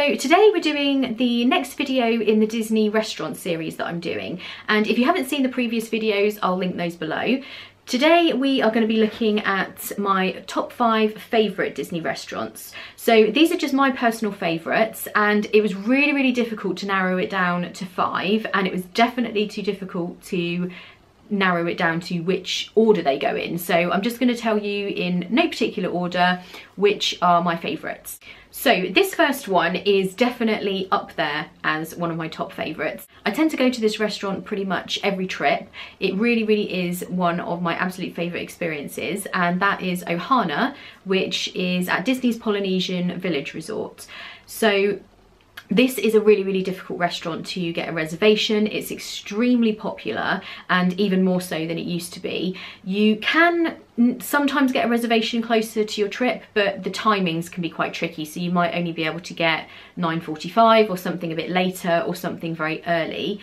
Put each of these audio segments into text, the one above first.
So today we're doing the next video in the Disney restaurant series that I'm doing, and if you haven't seen the previous videos, I'll link those below. Today we are going to be looking at my top 5 favourite Disney restaurants. So these are just my personal favourites, and it was really difficult to narrow it down to 5, and it was definitely too difficult to narrow it down to which order they go in. So I'm just going to tell you in no particular order which are my favourites. So this first one is definitely up there as one of my top favourites. I tend to go to this restaurant pretty much every trip. It really is one of my absolute favourite experiences, and that is Ohana, which is at Disney's Polynesian Village Resort. So this is a really difficult restaurant to get a reservation. It's extremely popular, and even more so than it used to be. You can sometimes get a reservation closer to your trip, but the timings can be quite tricky, so you might only be able to get 9:45 or something a bit later or something very early.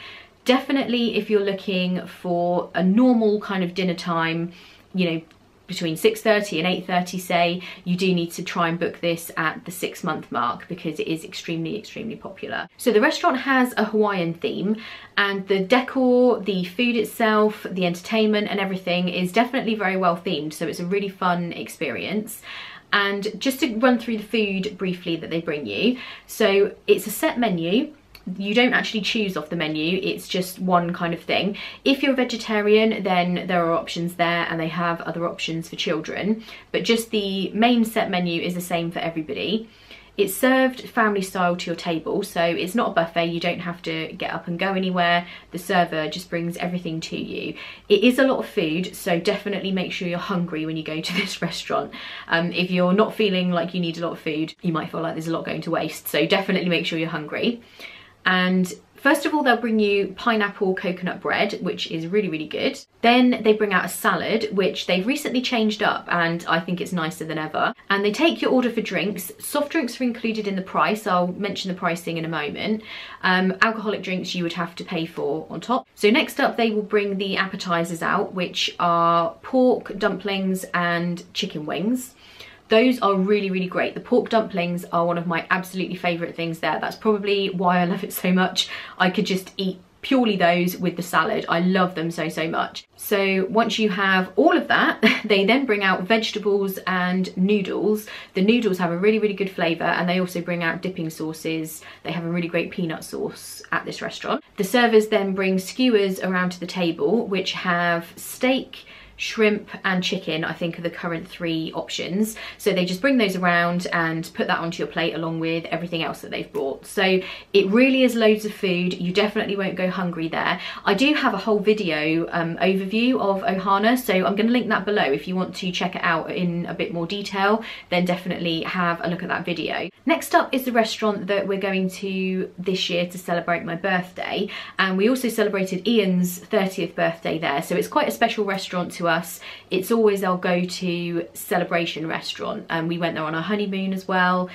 Definitely if you're looking for a normal kind of dinner time, you know, between 6:30 and 8:30 say, you do need to try and book this at the 6-month mark because it is extremely popular. So the restaurant has a Hawaiian theme, and the decor, the food itself, the entertainment and everything is definitely very well themed, so it's a really fun experience. And just to run through the food briefly that they bring you, so it's a set menu. You don't actually choose off the menu, it's just one kind of thing. If you're a vegetarian, then there are options there, and they have other options for children, but just the main set menu is the same for everybody. It's served family style to your table, so it's not a buffet. You don't have to get up and go anywhere. The server just brings everything to you. It is a lot of food, so definitely make sure you're hungry when you go to this restaurant. If you're not feeling like you need a lot of food, you might feel like there's a lot going to waste, so definitely make sure you're hungry. And first of all, they'll bring you pineapple coconut bread, which is really good. Then they bring out a salad, which they've recently changed up, and I think it's nicer than ever. And they take your order for drinks. Soft drinks are included in the price. I'll mention the pricing in a moment. Alcoholic drinks you would have to pay for on top. So next up, they will bring the appetizers out, which are pork dumplings and chicken wings. Those are really great. The pork dumplings are one of my absolutely favourite things there. That's probably why I love it so much. I could just eat purely those with the salad. I love them so much. So once you have all of that, they then bring out vegetables and noodles. The noodles have a really good flavour, and they also bring out dipping sauces. They have a really great peanut sauce at this restaurant. The servers then bring skewers around to the table, which have steak, shrimp and chicken, I think, are the current 3 options. So they just bring those around and put that onto your plate along with everything else that they've brought. So it really is loads of food. You definitely won't go hungry there. I do have a whole video overview of Ohana, so I'm going to link that below. If you want to check it out in a bit more detail, then definitely have a look at that video. Next up is the restaurant that we're going to this year to celebrate my birthday, and we also celebrated Ian's 30th birthday there, so it's quite a special restaurant to us. It's always our go-to celebration restaurant, and we went there on our honeymoon as well.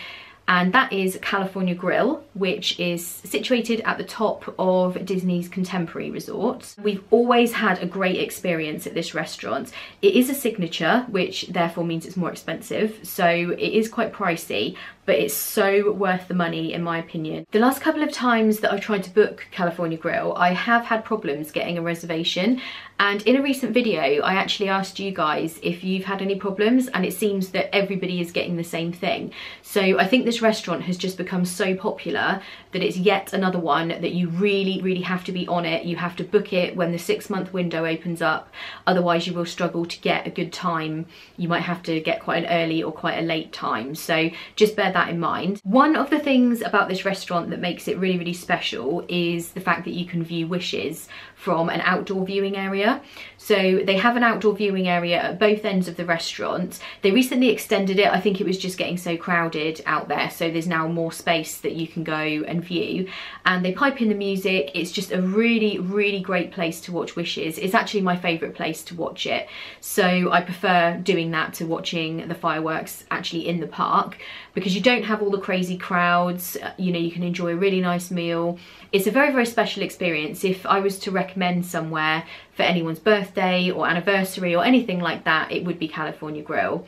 And that is California Grill, which is situated at the top of Disney's Contemporary Resort. We've always had a great experience at this restaurant. It is a signature, which therefore means it's more expensive, so it is quite pricey, but it's so worth the money in my opinion. The last couple of times that I've tried to book California Grill, I have had problems getting a reservation, and in a recent video I actually asked you guys if you've had any problems, and it seems that everybody is getting the same thing. So I think this restaurant has just become so popular that it's yet another one that you really have to be on it. You have to book it when the 6-month window opens up, otherwise you will struggle to get a good time. You might have to get quite an early or quite a late time, so just bear that in mind. One of the things about this restaurant that makes it really special is the fact that you can view wishes from an outdoor viewing area. So they have an outdoor viewing area at both ends of the restaurant. They recently extended it. I think it was just getting so crowded out there, so there's now more space that you can go and view, and they pipe in the music. It's just a really great place to watch wishes. It's actually my favourite place to watch it, so I prefer doing that to watching the fireworks actually in the park, because you don't have all the crazy crowds. You know, you can enjoy a really nice meal. It's a very special experience. If I was to recommend somewhere for anyone's birthday or anniversary or anything like that, it would be California Grill.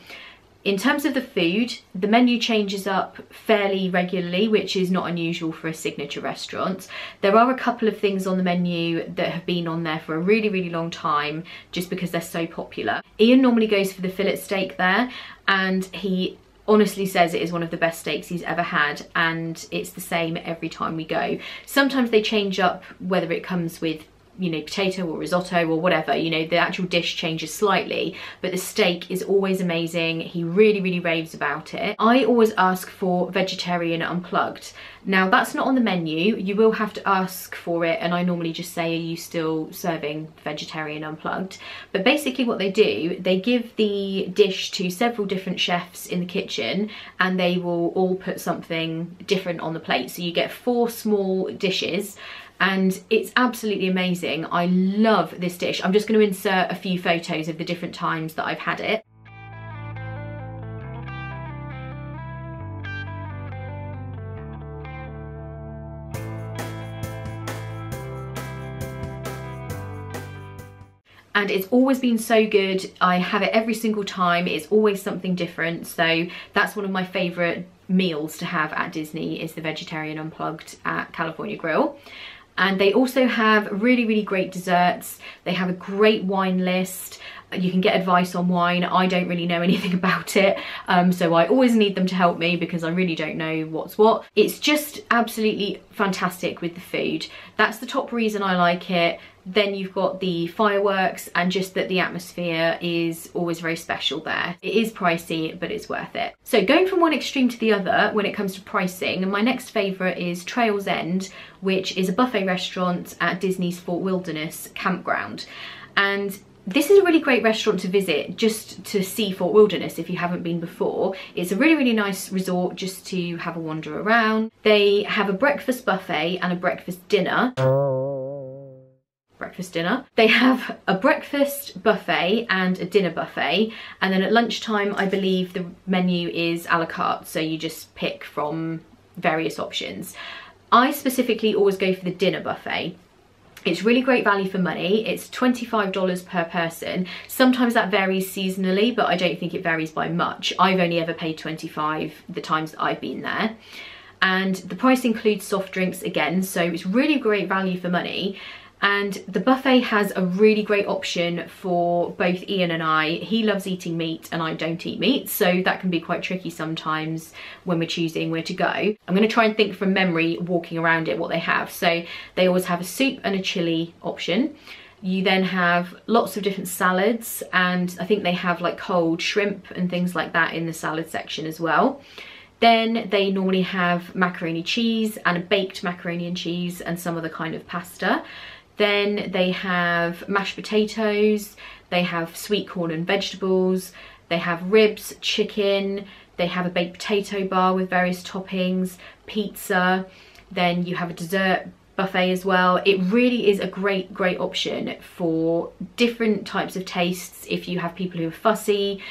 In terms of the food, the menu changes up fairly regularly, which is not unusual for a signature restaurant. There are a couple of things on the menu that have been on there for a really, really long time, just because they're so popular. Ian normally goes for the fillet steak there, and he honestly says it is one of the best steaks he's ever had, and it's the same every time we go. Sometimes they change up whether it comes with, you know, potato or risotto or whatever, you know, the actual dish changes slightly, but the steak is always amazing. He really, really raves about it. I always ask for vegetarian unplugged. Now that's not on the menu, you will have to ask for it, and I normally just say, are you still serving vegetarian unplugged? But basically what they do, they give the dish to several different chefs in the kitchen, and they will all put something different on the plate. So you get 4 small dishes, and it's absolutely amazing. I love this dish. I'm just going to insert a few photos of the different times that I've had it. And it's always been so good. I have it every single time. It's always something different. So that's one of my favourite meals to have at Disney, is the vegetarian unplugged at California Grill. And they also have really, really great desserts. They have a great wine list. You can get advice on wine. I don't really know anything about it, so I always need them to help me because I really don't know what's what. It's just absolutely fantastic with the food. That's the top reason I like it. Then you've got the fireworks, and just that the atmosphere is always very special there. It is pricey, but it's worth it. So going from one extreme to the other when it comes to pricing, my next favourite is Trails End, which is a buffet restaurant at Disney's Fort Wilderness campground. And this is a really great restaurant to visit just to see Fort Wilderness if you haven't been before. It's a really, really nice resort just to have a wander around. They have a breakfast buffet and a breakfast dinner. They have a breakfast buffet and a dinner buffet, and then at lunchtime I believe the menu is a la carte, so you just pick from various options. I specifically always go for the dinner buffet. It's really great value for money. It's $25 per person. Sometimes that varies seasonally, but I don't think it varies by much. I've only ever paid $25 the times that I've been there. And the price includes soft drinks again, so it's really great value for money. And the buffet has a really great option for both Ian and I. He loves eating meat and I don't eat meat, so that can be quite tricky sometimes when we're choosing where to go. I'm going to try and think from memory walking around it what they have. So they always have a soup and a chili option. You then have lots of different salads, and I think they have like cold shrimp and things like that in the salad section as well. Then they normally have macaroni cheese and a baked macaroni and cheese and some other kind of pasta. Then they have mashed potatoes, they have sweet corn and vegetables, they have ribs, chicken, they have a baked potato bar with various toppings, pizza, then you have a dessert buffet as well. It really is a great option for different types of tastes. If you have people who are fussy,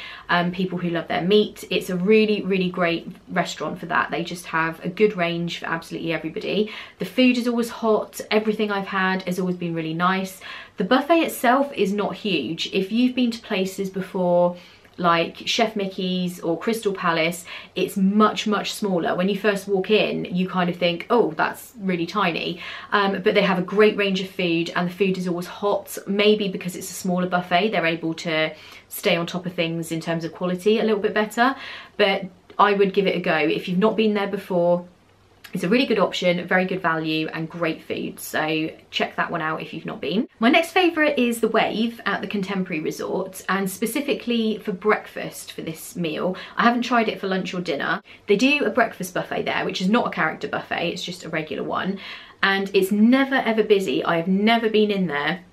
people who love their meat, it's a really great restaurant for that. They just have a good range for absolutely everybody. The food is always hot. Everything I've had has always been really nice. The buffet itself is not huge. If you've been to places before like Chef Mickey's or Crystal Palace, it's much smaller. When you first walk in, you kind of think, oh, that's really tiny, but they have a great range of food, and the food is always hot. Maybe because it's a smaller buffet, they're able to stay on top of things in terms of quality a little bit better, but I would give it a go. If you've not been there before, it's a really good option, very good value and great food, so check that one out if you've not been. My next favourite is the Wave at the Contemporary Resort, and specifically for breakfast for this meal. I haven't tried it for lunch or dinner. They do a breakfast buffet there, which is not a character buffet, it's just a regular one, and it's never ever busy. I have never been in there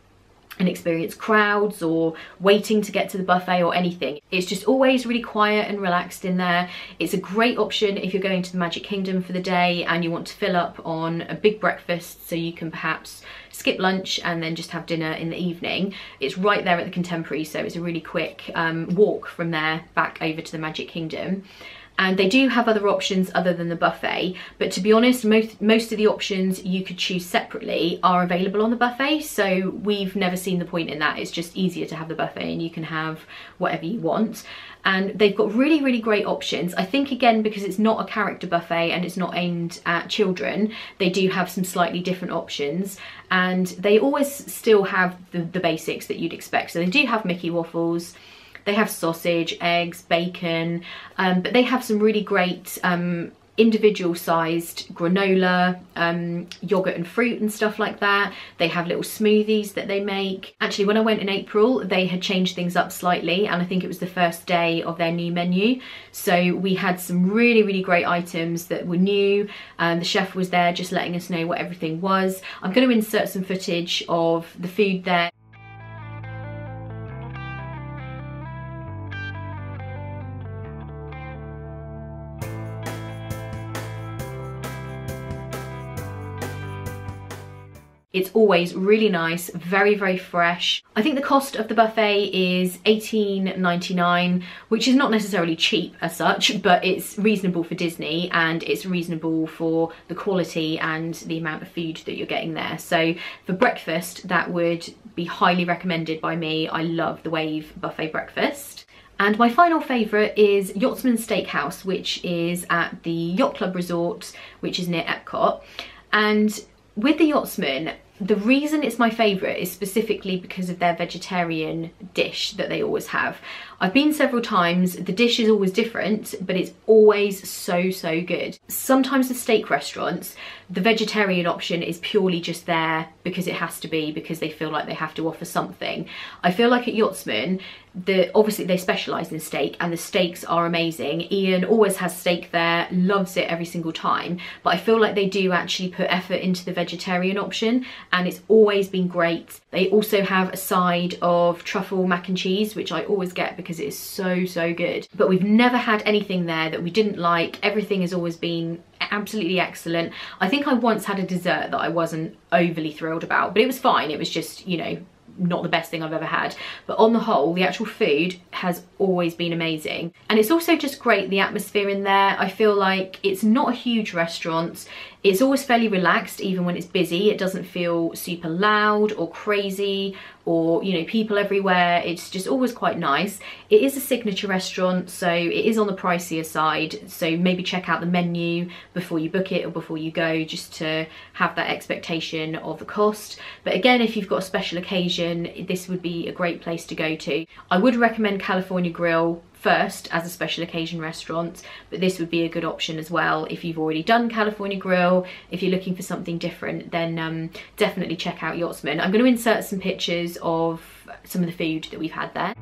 and experience crowds or waiting to get to the buffet or anything. It's just always really quiet and relaxed in there. It's a great option if you're going to the Magic Kingdom for the day and you want to fill up on a big breakfast, so you can perhaps skip lunch and then just have dinner in the evening. It's right there at the Contemporary, so it's a really quick walk from there back over to the Magic Kingdom. and they do have other options other than the buffet, but to be honest, most of the options you could choose separately are available on the buffet, so we've never seen the point in that. It's just easier to have the buffet and you can have whatever you want. And they've got really, really great options. I think, again, because it's not a character buffet and it's not aimed at children, they do have some slightly different options, and they always still have the basics that you'd expect. So they do have Mickey waffles, they have sausage, eggs, bacon, but they have some really great individual sized granola, yogurt and fruit and stuff like that. They have little smoothies that they make. Actually, when I went in April, they had changed things up slightly, and I think it was the first day of their new menu. So we had some really, really great items that were new. The chef was there just letting us know what everything was. I'm going to insert some footage of the food there. It's always really nice, very, very fresh. I think the cost of the buffet is $18.99, which is not necessarily cheap as such, but it's reasonable for Disney, and it's reasonable for the quality and the amount of food that you're getting there. So for breakfast, that would be highly recommended by me. I love the Wave buffet breakfast. And my final favourite is Yachtsman Steakhouse, which is at the Yacht Club Resort, which is near Epcot. And with the Yachtsman, the reason it's my favourite is specifically because of their vegetarian dish that they always have. I've been several times, the dish is always different, but it's always so, so good. Sometimes the steak restaurants, the vegetarian option is purely just there because it has to be, because they feel like they have to offer something. I feel like at Yachtsman, obviously they specialise in steak, and the steaks are amazing. Ian always has steak there, loves it every single time, but I feel like they do actually put effort into the vegetarian option, and it's always been great. They also have a side of truffle mac and cheese, which I always get because it is so, so good. But we've never had anything there that we didn't like. Everything has always been absolutely excellent. I think I once had a dessert that I wasn't overly thrilled about, but it was fine. It was just, you know, not the best thing I've ever had, but on the whole the actual food has always been amazing. And it's also just great, the atmosphere in there. I feel like it's not a huge restaurant, it's always fairly relaxed even when it's busy. It doesn't feel super loud or crazy or, you know, people everywhere. It's just always quite nice. It is a signature restaurant, so it is on the pricier side, so maybe check out the menu before you book it or before you go, just to have that expectation of the cost. But again, if you've got a special occasion, this would be a great place to go to. I would recommend California Grill first as a special occasion restaurant, but this would be a good option as well if you've already done California Grill. If you're looking for something different, then definitely check out Yachtsman. I'm going to insert some pictures of some of the food that we've had there.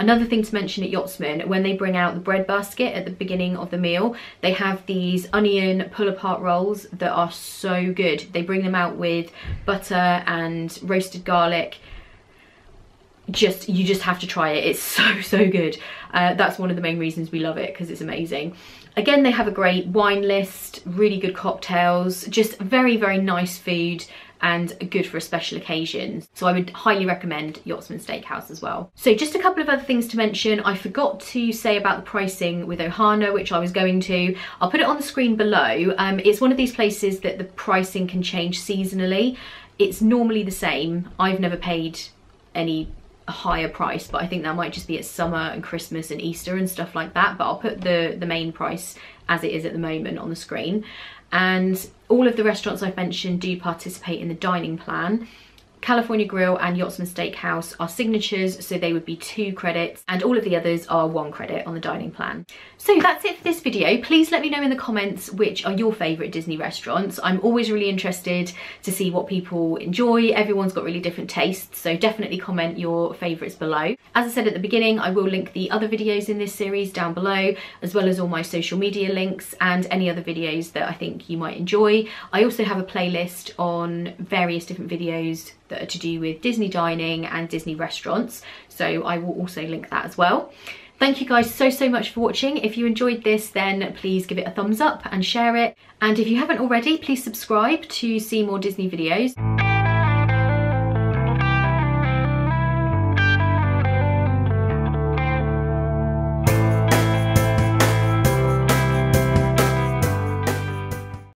Another thing to mention at Yachtsman, when they bring out the bread basket at the beginning of the meal, they have these onion pull-apart rolls that are so good. They bring them out with butter and roasted garlic. You just have to try it. It's so, so good. That's one of the main reasons we love it, because it's amazing. Again, they have a great wine list, really good cocktails, just very, very nice food, and good for a special occasion. So I would highly recommend Yachtsman Steakhouse as well. So just a couple of other things to mention. I forgot to say about the pricing with Ohana, which I was going to. I'll put it on the screen below. It's one of these places that the pricing can change seasonally. It's normally the same. I've never paid any higher price, but I think that might just be at summer and Christmas and Easter and stuff like that. But I'll put the main price as it is at the moment on the screen. And all of the restaurants I've mentioned do participate in the dining plan. California Grill and Yachtsman Steakhouse are signatures, so they would be 2 credits, and all of the others are 1 credit on the dining plan. So that's it for this video. Please let me know in the comments which are your favourite Disney restaurants. I'm always really interested to see what people enjoy. Everyone's got really different tastes, so definitely comment your favourites below. As I said at the beginning, I will link the other videos in this series down below, as well as all my social media links and any other videos that I think you might enjoy. I also have a playlist on various different videos that are to do with Disney dining and Disney restaurants, so I will also link that as well. Thank you guys so much for watching. If you enjoyed this, then please give it a thumbs up and share it. And if you haven't already, please subscribe to see more Disney videos.